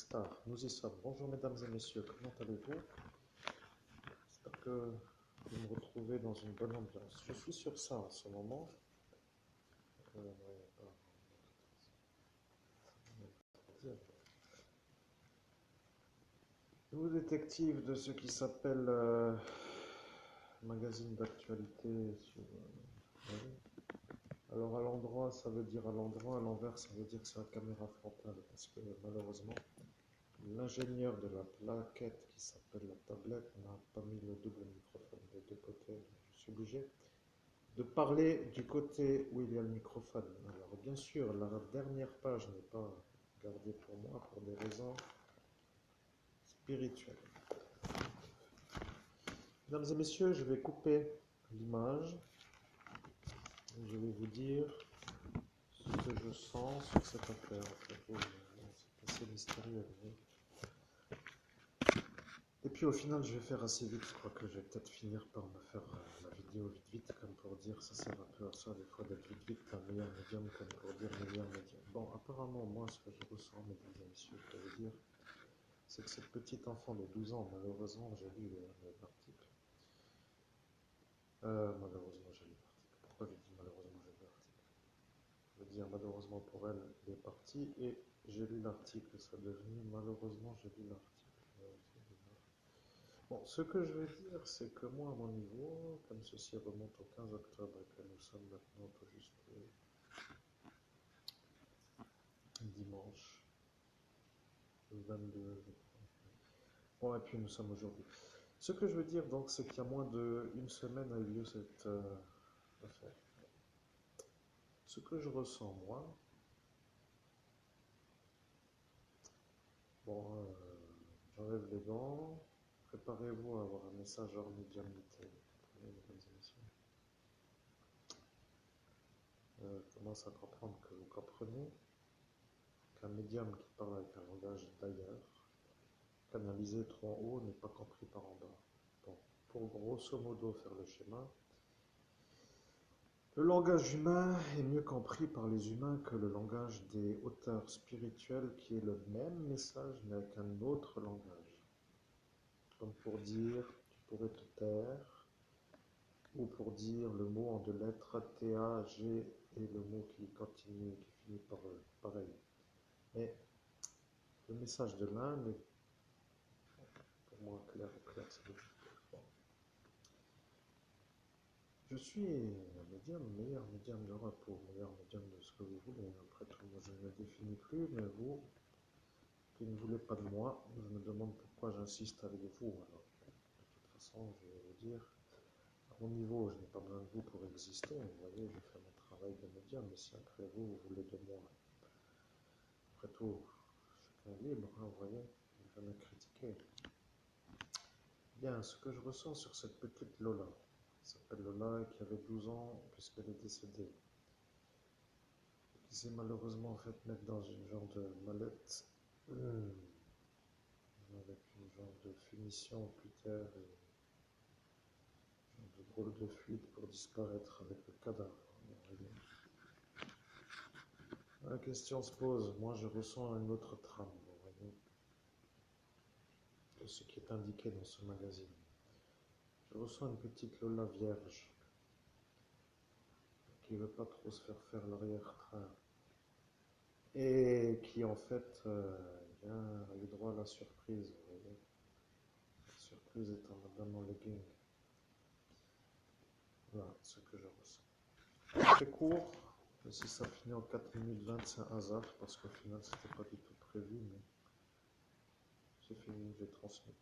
Star, nous y sommes. Bonjour mesdames et messieurs, comment allez-vous? J'espère que vous me retrouvez dans une bonne ambiance. Je suis sur ça en ce moment. Nouveau détective de ce qui s'appelle magazine d'actualité sur... Alors à l'endroit ça veut dire à l'endroit, à l'envers ça veut dire que c'est la caméra frontale parce que malheureusement l'ingénieur de la plaquette qui s'appelle la tablette n'a pas mis le double microphone des deux côtés. Je suis obligé de parler du côté où il y a le microphone. Alors bien sûr, la dernière page n'est pas gardée pour moi pour des raisons spirituelles. Mesdames et messieurs, je vais couper l'image. Je vais vous dire ce que je sens sur cette affaire. C'est assez mystérieux. Et puis au final, je vais faire assez vite. Je crois que je vais peut-être finir par me faire la vidéo vite, comme pour dire, ça sert un peu à ça, des fois d'être vite, un meilleur médium, comme pour dire meilleur médium. Bon, apparemment, moi, ce que je ressens, mesdames et messieurs, je peux vous dire, c'est que cette petite enfant de 12 ans, malheureusement, j'ai lu l'article. Malheureusement, j'ai lu l'article. Pourquoi je dis malheureusement, j'ai lu l'article? Je veux dire, malheureusement pour elle, elle est partie, et j'ai lu l'article, ça est devenu, malheureusement, j'ai lu l'article. Bon, ce que je veux dire, c'est que moi, à mon niveau, comme ceci remonte au 15 octobre et que nous sommes maintenant tout juste dimanche, le 22, je crois. Bon, et puis nous sommes aujourd'hui. Ce que je veux dire, donc, c'est qu'il y a moins d'une semaine a eu lieu cette affaire. Ce que je ressens, moi, bon, j'enlève les gants, préparez-vous à avoir un message hors médiumnité. Mesdames et messieurs. Je commence à comprendre que vous comprenez qu'un médium qui parle avec un langage d'ailleurs, canalisé trop en haut, n'est pas compris par en bas. Bon, pour grosso modo faire le schéma, le langage humain est mieux compris par les humains que le langage des auteurs spirituels qui est le même message mais avec un autre langage. Comme pour dire, tu pourrais te taire, ou pour dire le mot en deux lettres T-A-G et le mot qui continue, qui finit par pareil. Mais le message de l'un est pour moi clair, c'est bon. Je suis un médium, meilleur médium d'Europe ou meilleur médium de ce que vous voulez. Après tout, moi je ne me définis plus, mais vous, qui ne voulez pas de moi, je me demande pourquoi j'insiste avec vous. Alors, de toute façon, je vais vous dire, à mon niveau, je n'ai pas besoin de vous pour exister. Vous voyez, je fais mon travail de médium, mais si après vous, vous voulez de moi, après tout, chacun est libre, hein, vous voyez, je vais me critiquer. Bien, ce que je ressens sur cette petite Lola, qui s'appelle Lola et qui avait 12 ans puisqu'elle est décédée, et qui s'est malheureusement fait mettre dans une genre de mallette avec une genre de finition ocultaire et un genre de drôle de fluide pour disparaître avec le cadavre. La question se pose, moi je ressens une autre trame, vous voyez, de ce qui est indiqué dans ce magazine. Je ressens une petite Lola vierge qui ne veut pas trop se faire l'arrière-train et qui en fait vient a eu droit à la surprise, vous voyez. La surprise étant madame en legging. Voilà ce que je ressens. Très court, et si ça finit en 4 minutes 20, c'est un hasard parce qu'au final c'était pas du tout prévu, mais c'est fini, j'ai transmis.